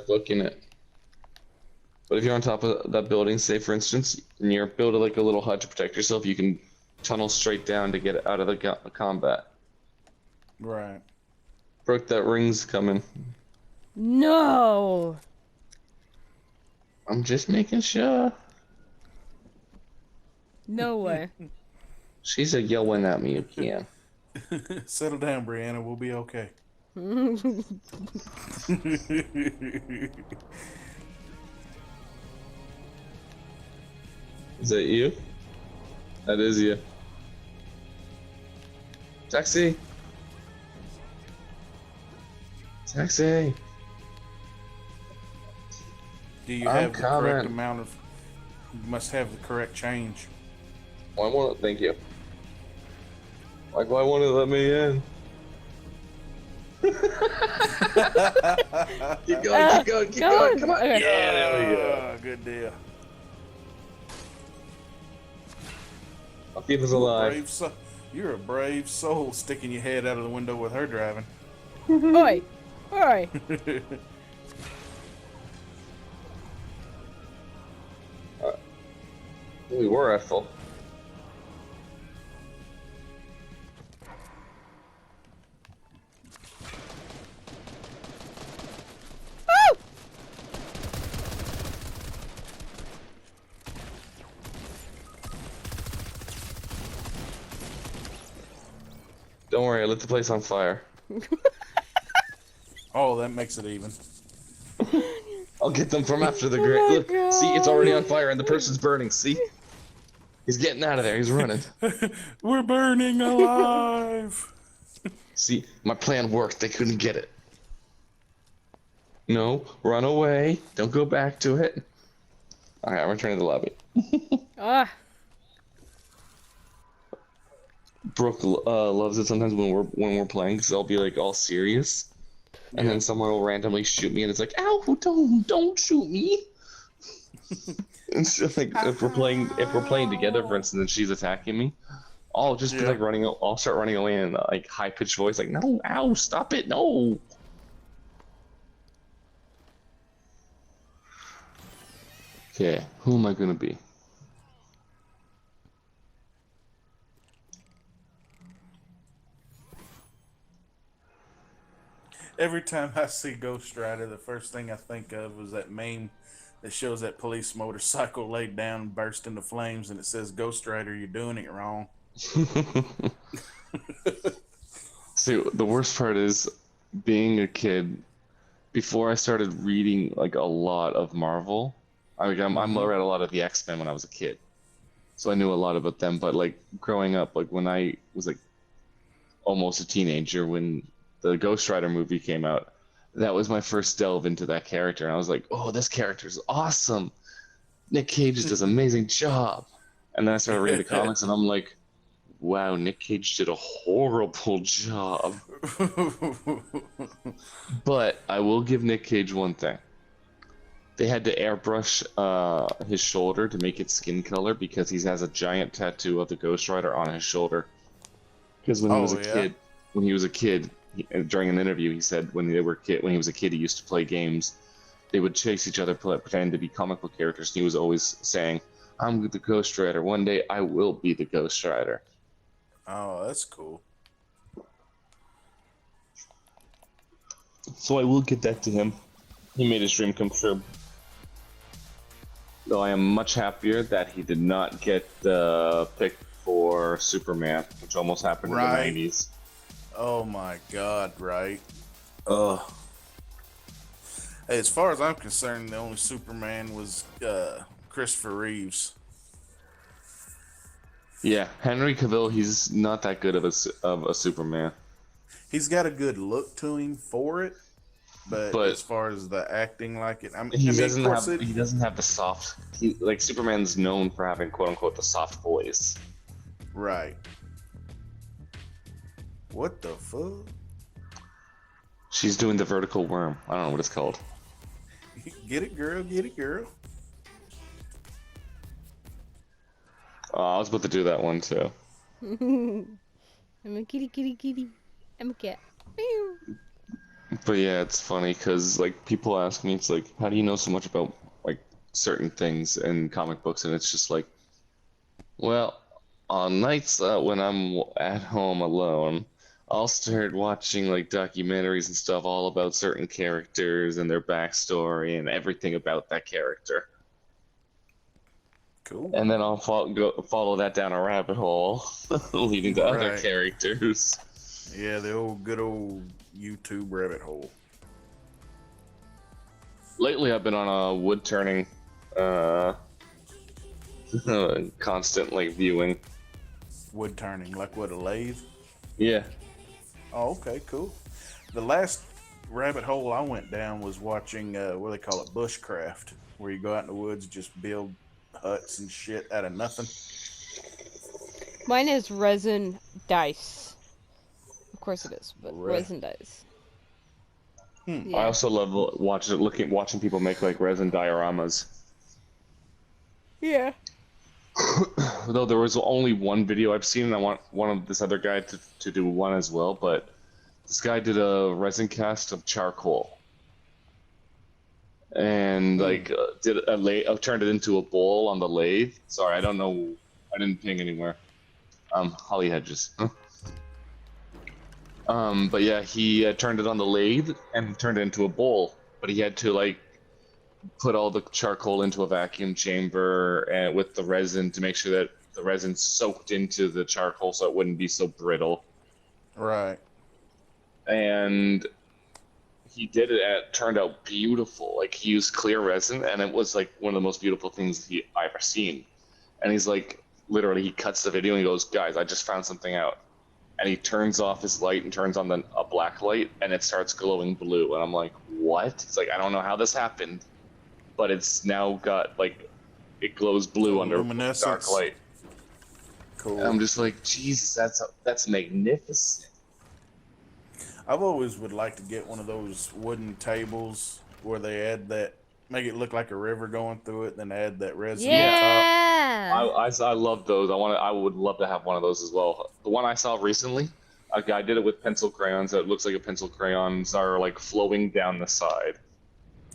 start booking it. But if you're on top of that building, say for instance, and you're building like a little hut to protect yourself, you can tunnel straight down to get out of the combat. Right. Brooke, that ring's coming. No. I'm just making sure. No way. She said yelling at me again. Settle down, Brianna. We'll be okay. Is that you? That is you. Taxi! Taxi! Do you have the correct amount of... You must have the correct change. Why won't it? Thank you. Like, why won't it let me in? Keep going, keep going, keep going. Come on. Okay. Yeah, there we go. Good deal. I'll keep us alive. You're a brave soul sticking your head out of the window with her driving. Oi. Oi. We were at full. Don't worry, I lit the place on fire. Oh, that makes it even. I'll get them from after the grave. Look, see, it's already on fire and the person's burning. See? He's getting out of there. He's running. We're burning alive. See, my plan worked. They couldn't get it. No, run away. Don't go back to it. Alright, I'm returning to the lobby. Ah. Brooke loves it sometimes when we're playing, because I'll be like all serious, and then someone will randomly shoot me, and it's like, "Ow! Don't shoot me!" And so, like, if we're playing together, for instance, and she's attacking me, I'll just be like running. I'll start running away in like high pitched voice, like, "No! Ow! Stop it! No!" Okay, who am I gonna be? Every time I see Ghost Rider, the first thing I think of is that meme that shows that police motorcycle laid down and burst into flames, and it says, "Ghost Rider, you're doing it wrong." See, the worst part is being a kid. Before I started reading like a lot of Marvel, I read a lot of the X-Men when I was a kid, so I knew a lot about them. But like growing up, like when I was like almost a teenager, when the Ghost Rider movie came out, that was my first delve into that character, and I was like, "Oh, this character's awesome! Nick Cage does an amazing job." And then I started reading the comics, and I'm like, "Wow, Nick Cage did a horrible job." But I will give Nick Cage one thing. They had to airbrush his shoulder to make it skin color because he has a giant tattoo of the Ghost Rider on his shoulder. Because when he was a kid, during an interview, he said when he was a kid, he used to play games. They would chase each other, pretend to be comic book characters, and he was always saying, "I'm the Ghost Rider. One day I will be the Ghost Rider." Oh, that's cool. So I will get that to him. He made his dream come true. Though I am much happier that he did not get the pick for Superman, which almost happened in the 90s. Oh my God, right? Ugh. Hey, as far as I'm concerned, the only Superman was Christopher Reeves. Yeah, Henry Cavill, he's not that good of a Superman. He's got a good look to him for it, but as far as the acting like it, he doesn't have the soft. Like Superman's known for having quote unquote the soft voice. Right. What the fuck? She's doing the vertical worm. I don't know what it's called. Get it, girl. Get it, girl. I was about to do that one too. I'm a kitty, kitty, kitty. I'm a cat. Meow. But yeah, it's funny because like people ask me, it's like, how do you know so much about like certain things in comic books? And it's just like, well, on nights when I'm at home alone, I'll start watching like documentaries and stuff all about certain characters and their backstory and everything about that character. Cool. And then I'll follow that down a rabbit hole, leading to other Right. characters. Yeah, the old good old YouTube rabbit hole. Lately, I've been on a wood turning, uh, constantly viewing. Wood turning, like what, a lathe? Yeah. Oh, okay, cool. The last rabbit hole I went down was watching what do they call it, bushcraft, where you go out in the woods and just build huts and shit out of nothing. Mine is resin dice. Of course it is, but Re- resin dice. Hmm. I Yeah. also love watching people make like resin dioramas. Yeah. Though there was only one video I've seen, and I want one of this other guy to do one as well. But this guy did a resin cast of charcoal, and Hmm. like did a turned it into a bowl on the lathe. Sorry, I don't know. I didn't ping anywhere. Holly Hedges. But yeah, he turned it on the lathe and turned it into a bowl. But he had to like put all the charcoal into a vacuum chamber and with the resin to make sure that the resin soaked into the charcoal so it wouldn't be so brittle. Right. And he did it and it turned out beautiful. Like he used clear resin and it was like one of the most beautiful things I ever seen. And he's like, literally, he cuts the video and he goes, "Guys, I just found something out." And he turns off his light and turns on a black light and it starts glowing blue. And I'm like, "What?" It's like, I don't know how this happened, but it's now got like it glows blue under dark Luminescence. light. And Cool. I'm just like, Jesus, that's magnificent. I've always would like to get one of those wooden tables where they add that, make it look like a river going through it, then add that resin on Yeah, top. Yeah. I love those. I would love to have one of those as well. The one I saw recently, a guy did it with pencil crayons. That looks like a pencil crayons are like flowing down the side.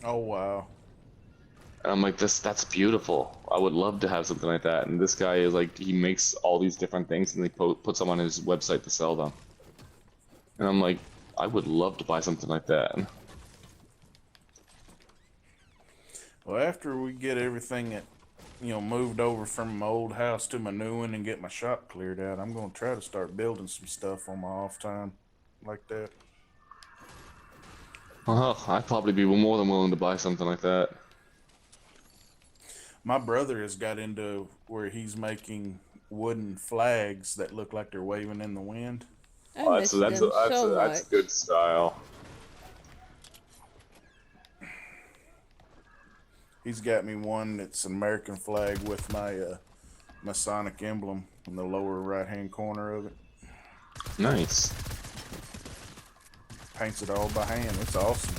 Oh wow. And I'm like, that's beautiful. I would love to have something like that. And this guy is like, he makes all these different things and he puts them on his website to sell them. And I'm like, I would love to buy something like that. Well, after we get everything that, moved over from my old house to my new one and get my shop cleared out, I'm gonna try to start building some stuff on my off time, like that. Oh, I'd probably be more than willing to buy something like that. My brother has got into where he's making wooden flags that look like they're waving in the wind. I Oh, miss them so that's a much. good style. He's got me one that's an American flag with my Masonic emblem in the lower right hand corner of it. Nice. Paints it all by hand. It's awesome.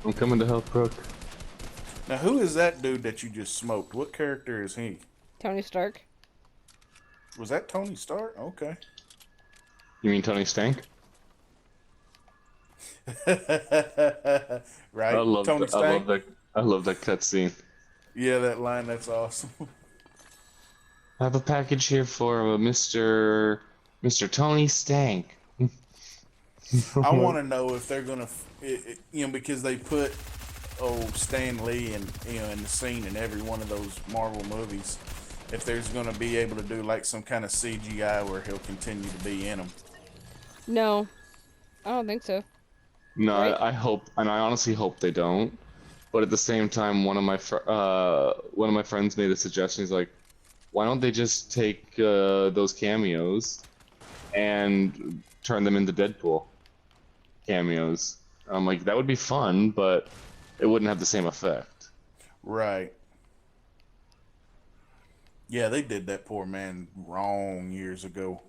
I'm coming to help, Brooke. Now, who is that dude that you just smoked? What character is he? Tony Stark. Was that Tony Stark? Okay. You mean Tony Stank? Right? Tony Stank? I love that cutscene. Yeah, that line, that's awesome. I have a package here for Mr. Tony Stank. I want to know if they're going to, because they put, Stan Lee in the scene in every one of those Marvel movies, if there's going to be able to do like some kind of CGI where he'll continue to be in them. No, I don't think so. No, Right? I hope, and I honestly hope they don't. But at the same time, one of my friends made a suggestion. He's like, "Why don't they just take those cameos and turn them into Deadpool cameos?" I'm like, that would be fun, but it wouldn't have the same effect. Right. Yeah, they did that poor man wrong years ago.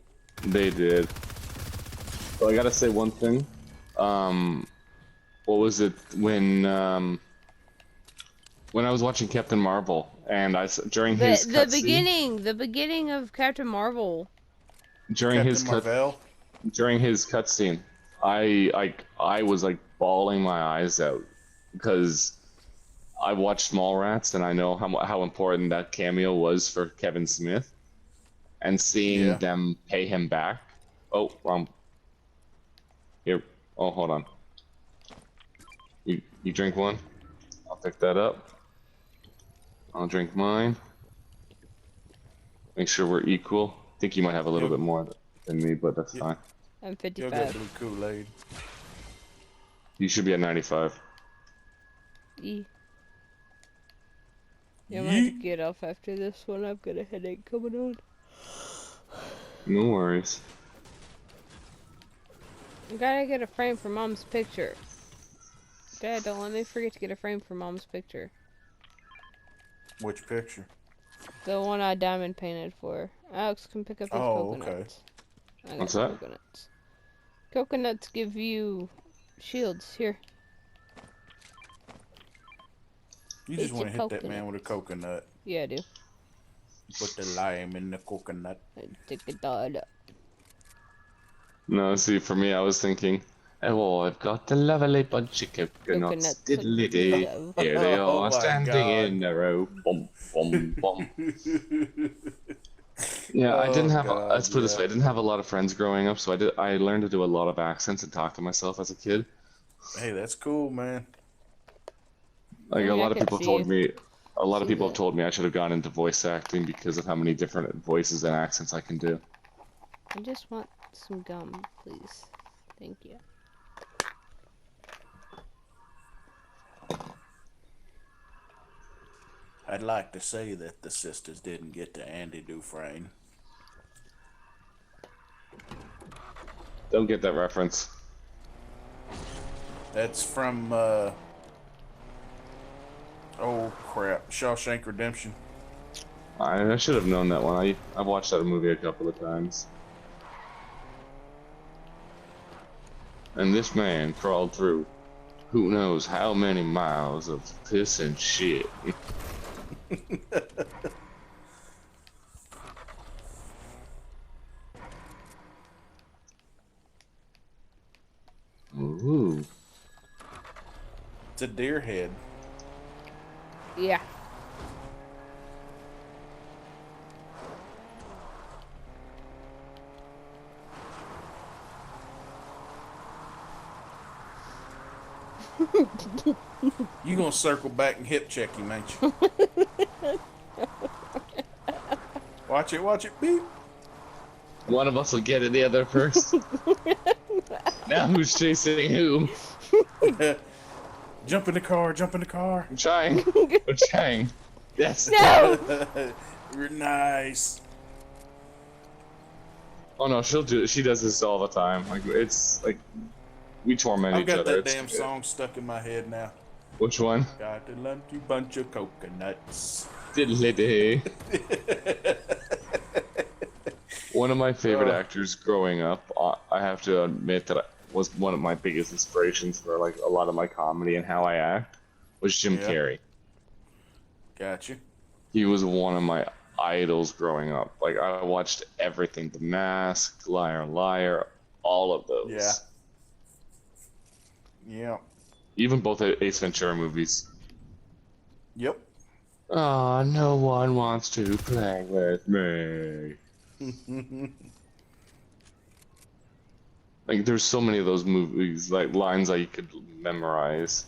They did. But I gotta say one thing. What was it when I was watching Captain Marvel and during his The cutscene, beginning of Captain Marvel. during his Captain cut, Marvel. during his cutscene, I was like bawling my eyes out because I watched Mallrats and I know how important that cameo was for Kevin Smith, and seeing Yeah. them pay him back. Oh, here. Oh, hold on. You drink one? I'll pick that up. I'll drink mine. Make sure we're equal. I think you might have a little Yep. bit more than me, but that's Yep. fine. I'm Y'all got 55. blue Kool-Aid. You should be at 95. E. Yeah, I'm gonna have to Yeet. get off after this one. I've got a headache coming on. No worries. I gotta get a frame for Mom's picture. Dad, don't let me forget to get a frame for Mom's picture. Which picture? The one I diamond painted for her. Alex can pick up these Oh, okay. coconuts. I got What's that? coconuts. Coconuts give you shields. Here. You Eat just want to your hit that man coconut. with a coconut. Yeah, I do. Put the lime in the coconut. I take it all up. No, see, for me, I was thinking, oh, I've got the lovely bunch of coconuts. Coconuts Diddly of dee. love. Here they Oh are, my standing God. in a row. Bum, bum, bum. Yeah, I didn't Oh have. God, Let's put it this yeah. way: I didn't have a lot of friends growing up, so I learned to do a lot of accents and talk to myself as a kid. Hey, that's cool, man. Like I a mean, I lot of could people told me, a lot of see people have that. told me I should have gone into voice acting because of how many different voices and accents I can do. I just want some gum, please. Thank you. I'd like to say that the sisters didn't get to Andy Dufresne. Don't get that reference. That's from, oh crap, Shawshank Redemption. I should have known that one. I've watched that movie a couple of times. And this man crawled through who knows how many miles of piss and shit. Ooh. It's a deer head. Yeah. You gonna circle back and hip check him, ain't you? Watch it, beep. One of us will get it the other first. Now who's chasing who? Jump in the car, jump in the car. I'm trying. I'm trying. Yes. No! Nice. Oh no, she'll do it. She does this all the time. Like it's like we torment I've each got other. that It's damn good. song stuck in my head now. Which one? Got a lumpy bunch of coconuts. Diddly-dee. One of my favorite actors growing up, I have to admit that was one of my biggest inspirations for like a lot of my comedy and how I act, was Jim Yeah. Carrey. Gotcha. He was one of my idols growing up. Like I watched everything, The Mask, Liar Liar, all of those. Yeah. Yeah. Even both Ace Ventura movies. Yep. Oh, no one wants to play with me. Like, there's so many of those movies, like lines that you could memorize.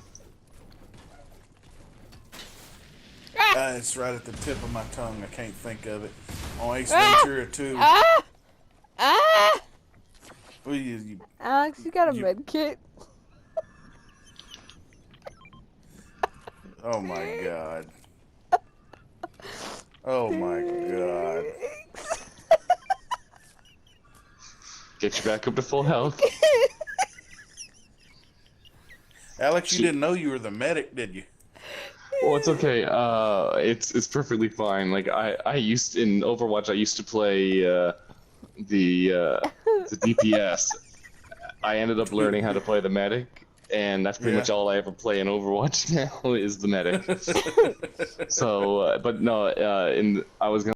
It's right at the tip of my tongue. I can't think of it. On Ace Ah! Ventura 2. Ah! Ah! Well, you, Alex, you got a You- med kit? oh my god. Oh my god. Get you back up to full health. Alex, you didn't know you were the medic, did you? Well, it's okay. It's perfectly fine. Like I used in Overwatch, I used to play the DPS. I ended up learning how to play the medic, and that's pretty Yeah. much all I ever play in Overwatch now is the medic. So, but no, I was gonna